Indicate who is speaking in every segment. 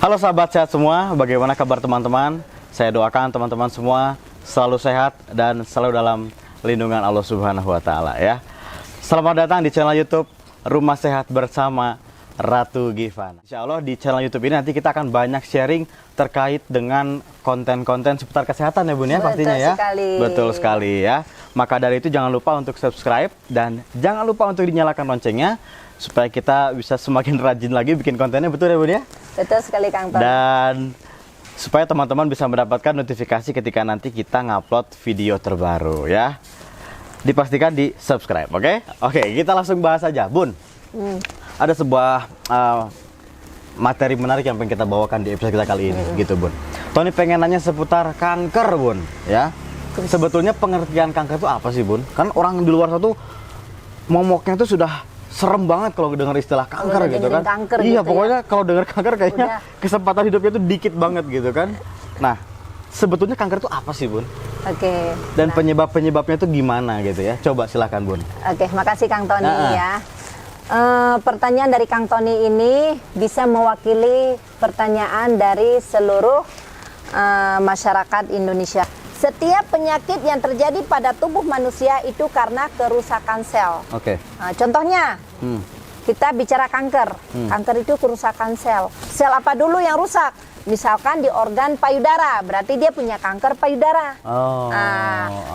Speaker 1: Halo sahabat sehat semua, bagaimana kabar teman-teman? Saya doakan teman-teman semua selalu sehat dan selalu dalam lindungan Allah Subhanahu wa Ta'ala ya. Selamat datang di channel YouTube Rumah Sehat bersama Ratu Givan. Insya Allah di channel YouTube ini nanti kita akan banyak sharing terkait dengan konten-konten seputar kesehatan ya Bun ya, pastinya ya. Betul sekali ya. Maka dari itu jangan lupa untuk subscribe dan jangan lupa untuk dinyalakan loncengnya supaya kita bisa semakin rajin lagi bikin kontennya, betul ya Bun ya?
Speaker 2: Betul sekali Kang Ton.
Speaker 1: Dan supaya teman-teman bisa mendapatkan notifikasi ketika nanti kita ngupload video terbaru ya. Dipastikan di subscribe, oke? Oke, kita langsung bahas aja Bun. Ada sebuah materi menarik yang pengen kita bawakan di episode kita kali ini gitu Bun. Tony pengen nanya seputar kanker Bun ya. Sebetulnya pengertian kanker itu apa sih Bun? Kan orang di luar sana tuh momoknya tuh sudah serem banget kalau dengar istilah kanker gitu kan.
Speaker 2: Kanker
Speaker 1: iya
Speaker 2: gitu
Speaker 1: pokoknya kalau dengar kanker kayaknya kesempatan hidupnya tuh dikit banget gitu kan. Nah sebetulnya kanker itu apa sih Bun?
Speaker 2: Oke.
Speaker 1: Dan penyebab-penyebabnya itu gimana gitu ya? Coba silakan Bun.
Speaker 2: Oke, makasih Kang Tony ya. Pertanyaan dari Kang Tony ini bisa mewakili pertanyaan dari seluruh masyarakat Indonesia. Setiap penyakit yang terjadi pada tubuh manusia itu karena kerusakan sel.
Speaker 1: Oke.
Speaker 2: Contohnya, kita bicara kanker. Kanker itu kerusakan sel. Sel apa dulu yang rusak? Misalkan di organ payudara, berarti dia punya kanker payudara.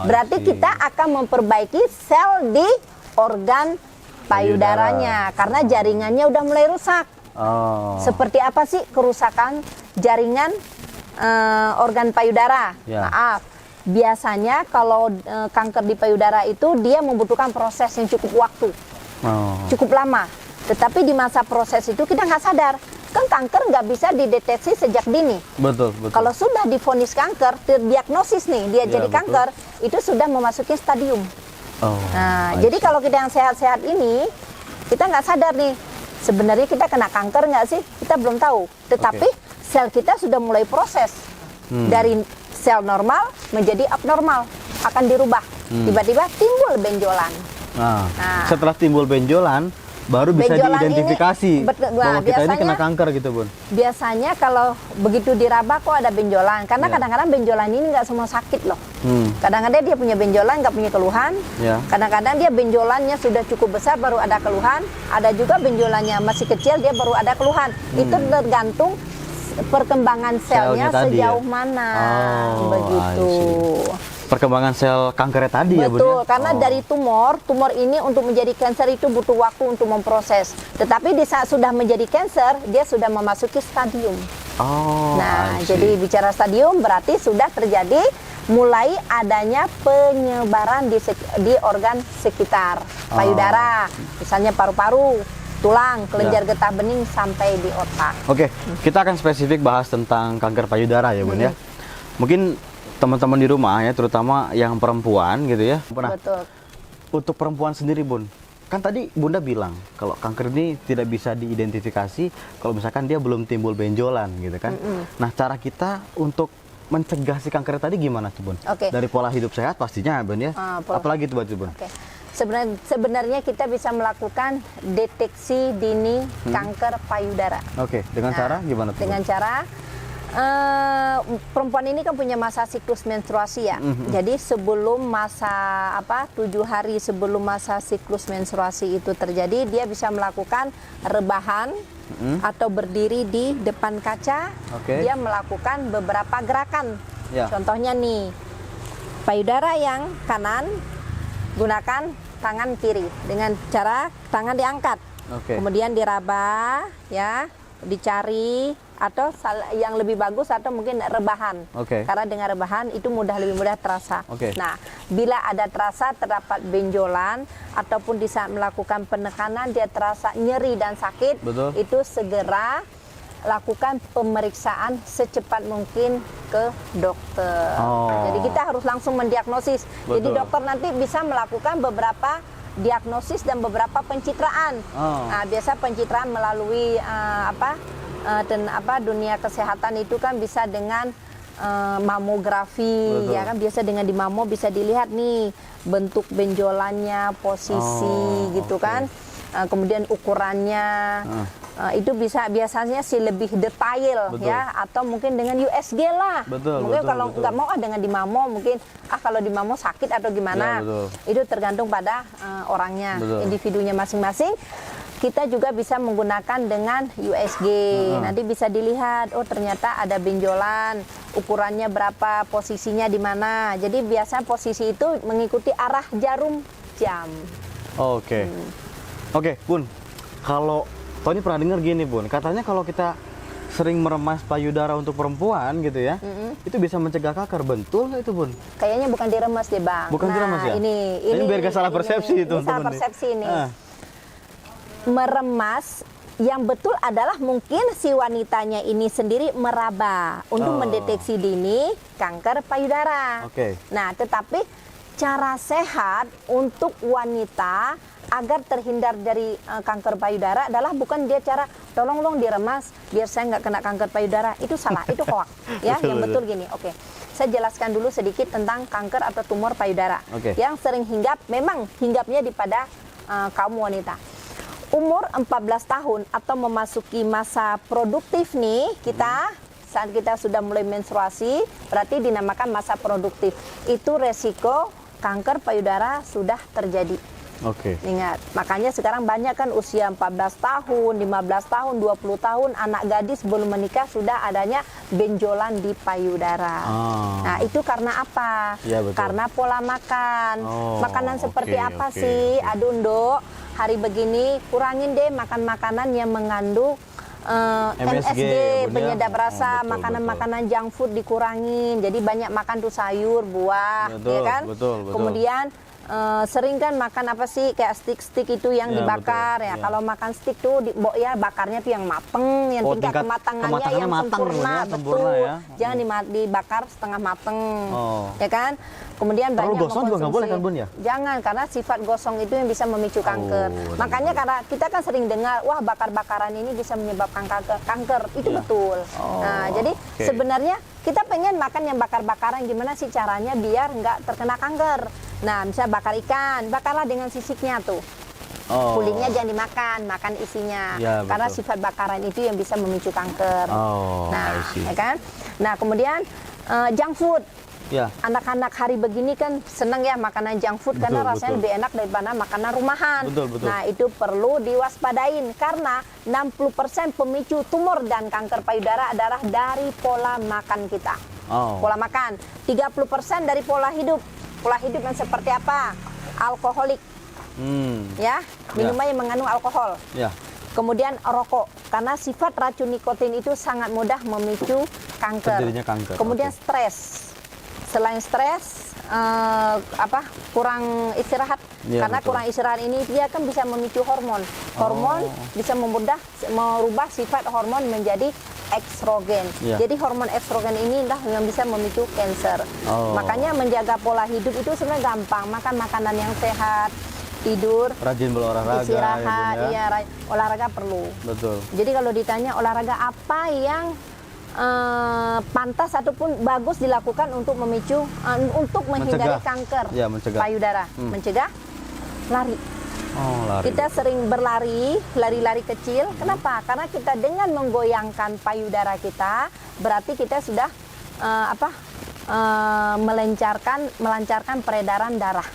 Speaker 2: Berarti kita akan memperbaiki sel di organ payudaranya karena jaringannya udah mulai rusak. Seperti apa sih kerusakan jaringan organ payudara? Maaf, biasanya kalau kanker di payudara itu dia membutuhkan proses yang cukup waktu, cukup lama. Tetapi di masa proses itu kita nggak sadar. Kan kanker nggak bisa dideteksi sejak dini.
Speaker 1: Betul.
Speaker 2: Kalau sudah divonis kanker, terdiagnosis nih dia jadi kanker, itu sudah memasuki stadium. Jadi kalau kita yang sehat-sehat ini, kita nggak sadar nih, sebenarnya kita kena kanker nggak sih? Kita belum tahu. Tetapi sel kita sudah mulai proses dari sel normal menjadi abnormal, akan dirubah. Tiba-tiba timbul benjolan.
Speaker 1: Setelah timbul benjolan, baru bisa diidentifikasi bahwa kita ini kena kanker gitu Bun.
Speaker 2: Biasanya kalau begitu diraba kok ada benjolan, karena kadang-kadang benjolan ini nggak semua sakit loh. Kadang-kadang dia punya benjolan nggak punya keluhan. Kadang-kadang dia benjolannya sudah cukup besar baru ada keluhan. Ada juga benjolannya masih kecil dia baru ada keluhan. Itu tergantung perkembangan selnya sejauh mana, begitu.
Speaker 1: Perkembangan sel kankernya tadi ya Bun.
Speaker 2: Betul, karena dari tumor ini untuk menjadi kanker itu butuh waktu untuk memproses. Tetapi di saat sudah menjadi kanker, dia sudah memasuki stadium. Jadi bicara stadium berarti sudah terjadi mulai adanya penyebaran di organ sekitar payudara, misalnya paru-paru, tulang, kelenjar getah bening sampai di otak.
Speaker 1: Oke, kita akan spesifik bahas tentang kanker payudara ya Bun ya. Mungkin teman-teman di rumah ya, terutama yang perempuan gitu ya.
Speaker 2: Betul.
Speaker 1: Untuk perempuan sendiri Bun, kan tadi Bunda bilang kalau kanker ini tidak bisa diidentifikasi kalau misalkan dia belum timbul benjolan gitu kan. Nah cara kita untuk mencegah si kanker tadi gimana tuh Bun? Dari pola hidup sehat pastinya Bun ya. Apalagi tuh Bun?
Speaker 2: Sebenarnya kita bisa melakukan deteksi dini kanker payudara.
Speaker 1: Dengan cara gimana tuh?
Speaker 2: Dengan cara perempuan ini kan punya masa siklus menstruasi ya. Jadi sebelum masa 7 hari sebelum masa siklus menstruasi itu terjadi, dia bisa melakukan rebahan atau berdiri di depan kaca. Dia melakukan beberapa gerakan. Contohnya nih, payudara yang kanan gunakan tangan kiri dengan cara tangan diangkat. Kemudian diraba ya, dicari atau yang lebih bagus atau mungkin rebahan. Karena dengan rebahan itu lebih mudah terasa. Nah, bila ada terasa terdapat benjolan ataupun di saat melakukan penekanan dia terasa nyeri dan sakit, itu segera lakukan pemeriksaan secepat mungkin ke dokter. Jadi kita harus langsung mendiagnosis. Jadi dokter nanti bisa melakukan beberapa diagnosis dan beberapa pencitraan. Biasa pencitraan melalui dunia kesehatan itu kan bisa dengan mamografi. Ya kan, biasa dengan di mamo bisa dilihat nih bentuk benjolannya, posisi gitu kan. Kemudian ukurannya, Itu biasanya sih lebih detail
Speaker 1: Betul.
Speaker 2: ya, atau mungkin dengan USG lah.
Speaker 1: Betul,
Speaker 2: Mungkin
Speaker 1: betul,
Speaker 2: kalau
Speaker 1: betul.
Speaker 2: nggak mau dengan di mamo mungkin kalau di mamo sakit atau gimana.
Speaker 1: Ya, betul.
Speaker 2: Itu tergantung pada orangnya,
Speaker 1: Betul.
Speaker 2: individunya masing-masing. Kita juga bisa menggunakan dengan USG. Nanti bisa dilihat, oh ternyata ada benjolan, ukurannya berapa, posisinya di mana. Jadi biasa posisi itu mengikuti arah jarum jam.
Speaker 1: Oke. Oke, Bun. Kalau Tony pernah dengar gini, Bun. Katanya kalau kita sering meremas payudara untuk perempuan gitu ya, itu bisa mencegah kanker. Betul nggak itu, Bun?
Speaker 2: Kayaknya bukan diremes deh, Bang.
Speaker 1: Bukan diremes ya?
Speaker 2: Ini
Speaker 1: biar gak salah persepsi
Speaker 2: ini
Speaker 1: itu,
Speaker 2: salah
Speaker 1: teman-teman.
Speaker 2: persepsi ini.
Speaker 1: Ah.
Speaker 2: Meremas yang betul adalah mungkin si wanitanya ini sendiri meraba untuk mendeteksi dini kanker payudara.
Speaker 1: Oke.
Speaker 2: Nah, tetapi cara sehat untuk wanita agar terhindar dari kanker payudara adalah bukan dia cara tolong diremas biar saya nggak kena kanker payudara. Itu salah, itu hoax. Ya,
Speaker 1: Betul,
Speaker 2: yang betul gini. Oke. Saya jelaskan dulu sedikit tentang kanker atau tumor payudara.
Speaker 1: Oke.
Speaker 2: Yang sering hinggap, memang hinggapnya di pada kaum wanita. Umur 14 tahun atau memasuki masa produktif nih, saat kita sudah mulai menstruasi, berarti dinamakan masa produktif. Itu resiko kanker payudara sudah terjadi.
Speaker 1: Oke.
Speaker 2: Ingat, makanya sekarang banyak kan usia 14 tahun, 15 tahun, 20 tahun, anak gadis belum menikah sudah adanya benjolan di payudara. Nah, itu karena apa?
Speaker 1: Ya, betul.
Speaker 2: Karena pola makan. Makanan seperti
Speaker 1: oke,
Speaker 2: apa
Speaker 1: oke,
Speaker 2: sih?
Speaker 1: oke.
Speaker 2: Aduh, Nduk, hari begini kurangin deh makan makanan yang mengandung
Speaker 1: MSG,
Speaker 2: MSG,
Speaker 1: Bun, ya?
Speaker 2: penyedap rasa,
Speaker 1: Betul,
Speaker 2: makanan-makanan junk food dikurangin. Jadi banyak makan tuh sayur, buah,
Speaker 1: Betul,
Speaker 2: ya kan?
Speaker 1: betul, betul.
Speaker 2: Kemudian sering kan makan apa sih kayak stick-stick itu yang
Speaker 1: Ya,
Speaker 2: dibakar
Speaker 1: betul,
Speaker 2: ya.
Speaker 1: ya.
Speaker 2: Kalau makan stick tuh ya bakarnya tuh yang mateng, yang tingkat kematangannya yang
Speaker 1: matang,
Speaker 2: sempurna,
Speaker 1: ya, sempurna
Speaker 2: betul.
Speaker 1: ya.
Speaker 2: Jangan dibakar setengah mateng,
Speaker 1: Oh.
Speaker 2: ya kan? Kemudian
Speaker 1: Terlalu
Speaker 2: banyak
Speaker 1: gosong juga nggak boleh kan, Bun, ya?
Speaker 2: Jangan, karena sifat gosong itu yang bisa memicu kanker. Makanya karena kita kan sering dengar, wah bakar-bakaran ini bisa menyebabkan kanker. Itu
Speaker 1: Ya.
Speaker 2: betul. Nah, jadi
Speaker 1: oke.
Speaker 2: sebenarnya kita pengen makan yang bakar-bakaran, gimana sih caranya biar nggak terkena kanker. Nah, misalnya bakar ikan, bakarlah dengan sisiknya tuh. Kulitnya jangan dimakan, makan isinya.
Speaker 1: Ya,
Speaker 2: Karena
Speaker 1: betul.
Speaker 2: sifat bakaran itu yang bisa memicu kanker.
Speaker 1: I
Speaker 2: Nah,
Speaker 1: see.
Speaker 2: ya kan? Nah, kemudian junk food.
Speaker 1: Ya.
Speaker 2: Anak-anak hari begini kan senang ya makanan junk food karena
Speaker 1: Betul,
Speaker 2: rasanya
Speaker 1: betul.
Speaker 2: lebih enak daripada makanan rumahan.
Speaker 1: Betul, betul.
Speaker 2: Nah, itu perlu diwaspadain karena 60% pemicu tumor dan kanker payudara adalah dari pola makan kita. Pola makan. 30% dari pola hidup. Pola hidup yang seperti apa? Alkoholik, ya, minuman yang mengandung alkohol.
Speaker 1: Ya.
Speaker 2: Kemudian rokok, karena sifat racun nikotin itu sangat mudah memicu kanker.
Speaker 1: Terjadinya kanker,
Speaker 2: Kemudian
Speaker 1: oke.
Speaker 2: stres. Selain stres, kurang istirahat.
Speaker 1: Iya,
Speaker 2: Karena
Speaker 1: betul.
Speaker 2: kurang istirahat ini dia kan bisa memicu hormon. Hormon bisa merubah sifat hormon menjadi estrogen.
Speaker 1: Iya.
Speaker 2: Jadi hormon estrogen ini lah yang bisa memicu kanker. Makanya menjaga pola hidup itu sebenarnya gampang. Makan makanan yang sehat, tidur,
Speaker 1: Rajin berolahraga,
Speaker 2: istirahat,
Speaker 1: ya, Bun, ya.
Speaker 2: iya, olahraga perlu.
Speaker 1: Betul.
Speaker 2: Jadi kalau ditanya olahraga apa yang pantas ataupun bagus dilakukan untuk memicu, untuk menghindari
Speaker 1: Mencegah.
Speaker 2: kanker
Speaker 1: Ya, mencegah.
Speaker 2: payudara, mencegah lari.
Speaker 1: Lari.
Speaker 2: Kita sering berlari, lari-lari kecil. Kenapa? Karena kita dengan menggoyangkan payudara kita, berarti kita sudah melancarkan peredaran darah.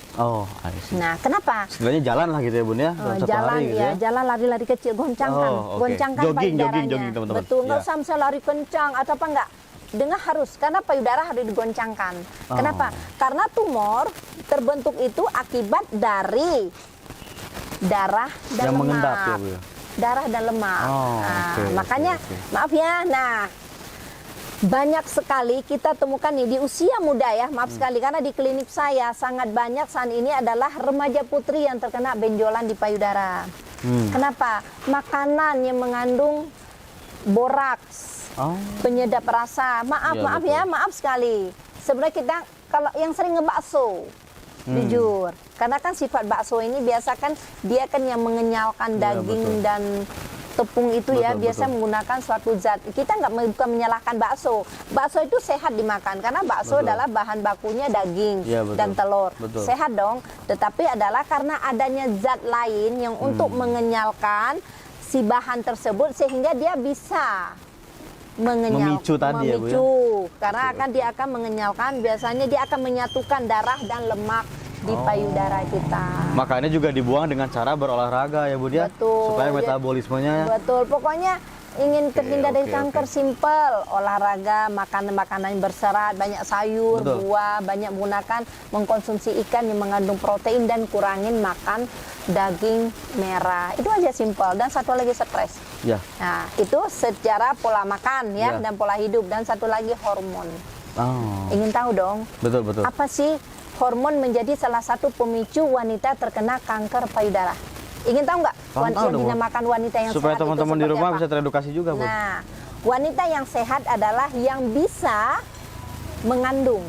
Speaker 1: I see.
Speaker 2: Nah, kenapa?
Speaker 1: Sebenarnya jalan lah gitu ya, Bun, ya? Dalam satu
Speaker 2: Jalan
Speaker 1: hari gitu
Speaker 2: ya, jalan lari-lari kecil, goncangkan,
Speaker 1: oke.
Speaker 2: goncangkan
Speaker 1: Jogging,
Speaker 2: payudaranya.
Speaker 1: jogging, teman-teman.
Speaker 2: Betul, nggak
Speaker 1: Ya.
Speaker 2: usah misalnya lari kencang atau apa enggak. Dengar harus, karena payudara harus digoncangkan. Kenapa? Karena tumor terbentuk itu akibat dari darah dan
Speaker 1: Yang
Speaker 2: lemak.
Speaker 1: mengendap ya, Bu, ya?
Speaker 2: Darah dan lemak.
Speaker 1: Oke,
Speaker 2: Makanya,
Speaker 1: oke.
Speaker 2: maaf ya, nah banyak sekali kita temukan nih di usia muda ya, maaf sekali karena di klinik saya sangat banyak saat ini adalah remaja putri yang terkena benjolan di payudara. Kenapa? Makanan yang mengandung boraks, penyedap rasa. Maaf
Speaker 1: betul.
Speaker 2: ya, maaf sekali. Sebenarnya kita kalau yang sering ngebakso, jujur, karena kan sifat bakso ini biasa kan dia kan yang mengenyalkan daging
Speaker 1: betul.
Speaker 2: dan tepung itu ya
Speaker 1: Betul,
Speaker 2: biasa
Speaker 1: betul.
Speaker 2: menggunakan suatu zat. Kita bukan menyalahkan bakso. Bakso itu sehat dimakan karena bakso
Speaker 1: Betul.
Speaker 2: adalah bahan bakunya daging
Speaker 1: Ya, betul.
Speaker 2: dan telur.
Speaker 1: Betul.
Speaker 2: Sehat dong. Tetapi adalah karena adanya zat lain yang untuk mengenyalkan si bahan tersebut sehingga dia bisa
Speaker 1: Memicu tadi ya, Bu, ya?
Speaker 2: Karena dia akan mengenyalkan, biasanya dia akan menyatukan darah dan lemak di payudara kita.
Speaker 1: Makanya juga dibuang dengan cara berolahraga ya Bu ya.
Speaker 2: Betul.
Speaker 1: Supaya metabolismenya.
Speaker 2: Betul. Pokoknya ingin terhindar dari kanker simpel, olahraga, makanan-makanan yang berserat, banyak sayur, buah, banyak menggunakan mengkonsumsi ikan yang mengandung protein dan kurangin makan daging merah. Itu aja simpel. Dan satu lagi stres.
Speaker 1: Ya.
Speaker 2: Nah, itu secara pola makan ya dan pola hidup, dan satu lagi hormon. Ingin tahu dong?
Speaker 1: Betul, betul.
Speaker 2: Apa sih hormon menjadi salah satu pemicu wanita terkena kanker payudara? Ingin tahu nggak yang dinamakan wanita yang
Speaker 1: supaya
Speaker 2: sehat
Speaker 1: teman-teman
Speaker 2: itu
Speaker 1: di rumah
Speaker 2: apa?
Speaker 1: bisa teredukasi juga, Bu.
Speaker 2: Nah, wanita yang sehat adalah yang bisa mengandung,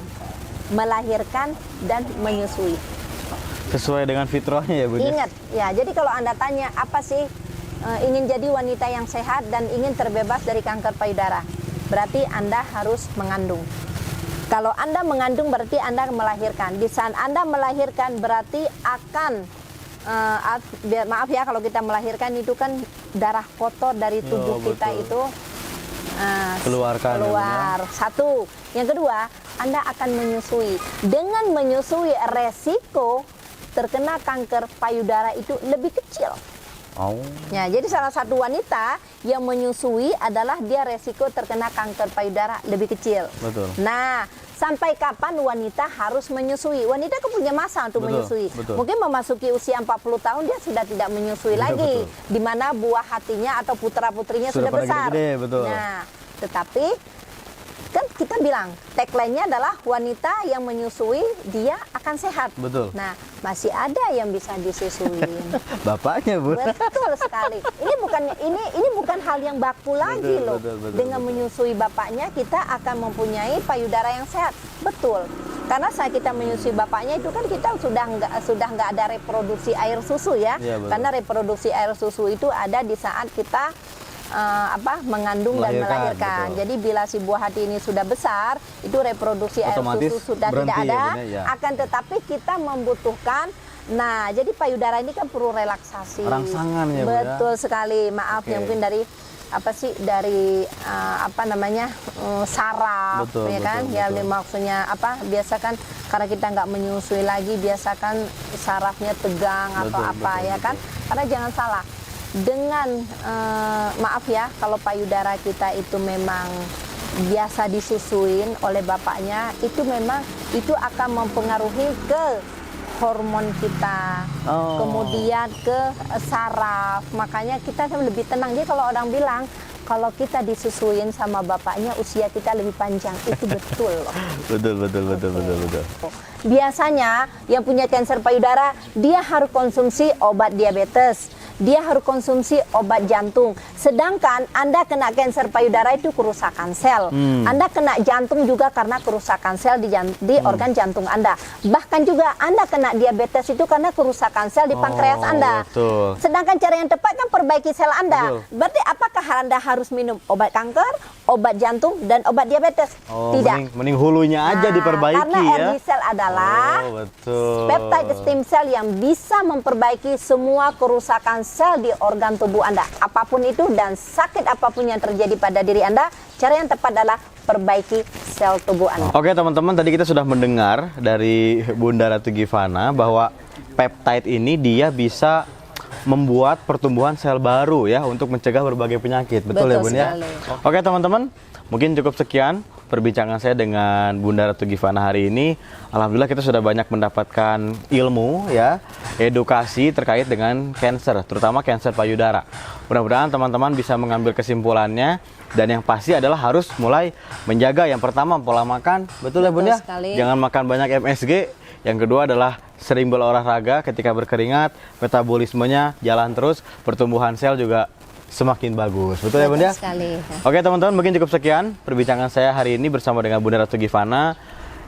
Speaker 2: melahirkan, dan menyusui.
Speaker 1: Sesuai dengan fitrahnya ya, Bu.
Speaker 2: Ingat, ya. Jadi kalau Anda tanya apa sih ingin jadi wanita yang sehat dan ingin terbebas dari kanker payudara, berarti Anda harus mengandung. Kalau Anda mengandung berarti Anda melahirkan. Di saat Anda melahirkan berarti akan maaf ya, kalau kita melahirkan itu kan darah kotor dari tubuh kita itu keluar. Satu. Yang kedua, Anda akan menyusui. Dengan menyusui, resiko terkena kanker payudara itu lebih kecil. Ya, jadi salah satu wanita yang menyusui adalah dia resiko terkena kanker payudara lebih kecil.
Speaker 1: Betul.
Speaker 2: Nah, sampai kapan wanita harus menyusui? Wanita kan punya masa untuk menyusui.
Speaker 1: Betul.
Speaker 2: Mungkin memasuki usia 40 tahun dia sudah tidak menyusui lagi. Di mana buah hatinya atau putra-putrinya sudah besar.
Speaker 1: Gede, betul.
Speaker 2: Nah, tetapi kan kita bilang tagline-nya adalah wanita yang menyusui dia akan sehat.
Speaker 1: Betul.
Speaker 2: Nah, masih ada yang bisa disusuin.
Speaker 1: Bapaknya, Bu.
Speaker 2: Betul sekali. Ini bukan hal yang baku lagi loh. Dengan menyusui bapaknya kita akan mempunyai payudara yang sehat. Betul. Karena saat kita menyusui bapaknya itu kan kita sudah nggak ada reproduksi air susu ya. Karena reproduksi air susu itu ada di saat kita mengandung dan melahirkan. Jadi bila si buah hati ini sudah besar, itu reproduksi air susu sudah tidak ada. Akan tetapi kita membutuhkan. Nah, jadi payudara ini kan perlu relaksasi.
Speaker 1: Rangsangan ya, Bu.
Speaker 2: Betul sekali. Maaf ya, mungkin dari saraf, ya kan? Ya, maksudnya apa? Biasa kan karena kita nggak menyusui lagi, biasakan sarafnya tegang atau ya kan? Karena jangan salah. Dengan maaf ya, kalau payudara kita itu memang biasa disusuin oleh bapaknya, itu memang itu akan mempengaruhi ke hormon kita, kemudian ke saraf. Makanya kita lebih tenang. Jadi kalau orang bilang kalau kita disusuin sama bapaknya usia kita lebih panjang, itu betul loh.
Speaker 1: Betul.
Speaker 2: Biasanya yang punya kanker payudara dia harus konsumsi obat diabetes, dia harus konsumsi obat jantung. Sedangkan Anda kena kanker payudara itu kerusakan sel. Anda kena jantung juga karena kerusakan sel di organ jantung Anda. Bahkan juga Anda kena diabetes itu karena kerusakan sel di pankreas Anda.
Speaker 1: Betul.
Speaker 2: Sedangkan cara yang tepat kan perbaiki sel Anda. Berarti apakah Anda harus minum obat kanker, obat jantung, dan obat diabetes? Tidak.
Speaker 1: Mending hulunya aja diperbaiki
Speaker 2: karena
Speaker 1: ya.
Speaker 2: RD cell adalah peptide stem cell yang bisa memperbaiki semua kerusakan sel di organ tubuh Anda. Apapun itu dan sakit apapun yang terjadi pada diri Anda, cara yang tepat adalah perbaiki sel tubuh Anda.
Speaker 1: Oke teman-teman, tadi kita sudah mendengar dari Bunda Ratu Givana bahwa peptide ini dia bisa membuat pertumbuhan sel baru ya untuk mencegah berbagai penyakit. Betul ya, Bun ya? Oke teman-teman, mungkin cukup sekian perbincangan saya dengan Bunda Ratu Givana hari ini. Alhamdulillah kita sudah banyak mendapatkan ilmu ya, edukasi terkait dengan cancer, terutama cancer payudara. Mudah-mudahan teman-teman bisa mengambil kesimpulannya, dan yang pasti adalah harus mulai menjaga yang pertama pola makan. Betul ya, Bun ya? Jangan makan banyak MSG. Yang kedua adalah sering berolahraga, ketika berkeringat, metabolismenya jalan terus, pertumbuhan sel juga semakin bagus. Betul ya, Bunda?
Speaker 2: Sekali.
Speaker 1: Oke teman-teman, mungkin cukup sekian perbincangan saya hari ini bersama dengan Bunda Ratu Givana.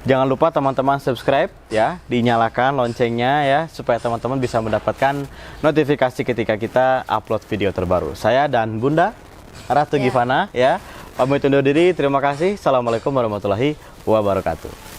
Speaker 1: Jangan lupa teman-teman subscribe ya, dinyalakan loncengnya ya, supaya teman-teman bisa mendapatkan notifikasi ketika kita upload video terbaru. Saya dan Bunda Ratu Givana ya, pamit undur diri. Terima kasih. Assalamualaikum warahmatullahi wabarakatuh.